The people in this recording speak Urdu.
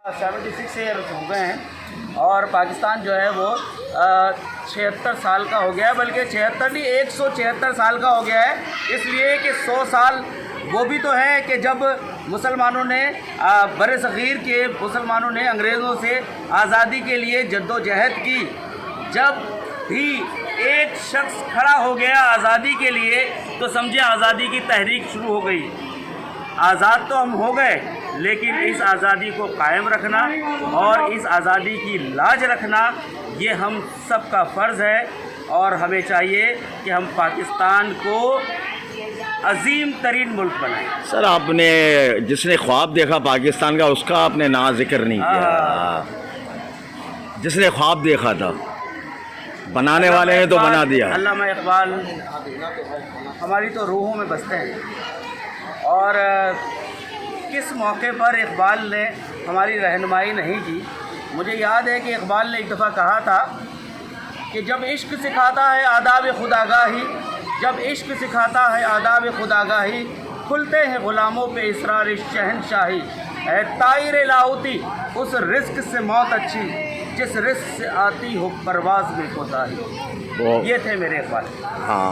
76 ایئرس ہو گئے ہیں اور پاکستان جو ہے وہ 76 سال کا ہو گیا ہے، بلکہ 76 نہیں 176 سال کا ہو گیا ہے، اس لیے کہ 100 سال وہ بھی تو ہے کہ جب مسلمانوں نے بر صغیر کے مسلمانوں نے انگریزوں سے آزادی کے لیے جد و جہد کی، جب بھی ایک شخص کھڑا ہو گیا آزادی کے لیے تو سمجھے آزادی کی تحریک شروع ہو گئی۔ آزاد تو ہم ہو گئے، لیکن اس آزادی کو قائم رکھنا اور اس آزادی کی لاج رکھنا یہ ہم سب کا فرض ہے، اور ہمیں چاہیے کہ ہم پاکستان کو عظیم ترین ملک بنائیں۔ سر آپ نے جس نے خواب دیکھا پاکستان کا اس کا آپ نے نا ذکر نہیں کیا، جس نے خواب دیکھا تھا بنانے والے نے تو بنا دیا۔ علامہ اقبال ہماری تو روحوں میں بستے ہیں، اور کس موقع پر اقبال نے ہماری رہنمائی نہیں کی۔ مجھے یاد ہے کہ اقبال نے ایک دفعہ کہا تھا کہ جب عشق سکھاتا ہے آداب خودآگاہی، جب عشق سکھاتا ہے آداب خودآگاہی، کھلتے ہیں غلاموں پہ اسرار شہنشاہی، اے طائر لاہوتی اس رزق سے موت اچھی جس رزق سے آتی ہو پرواز میں کوتاہی۔ یہ تھے میرے اقبال۔ ہاں۔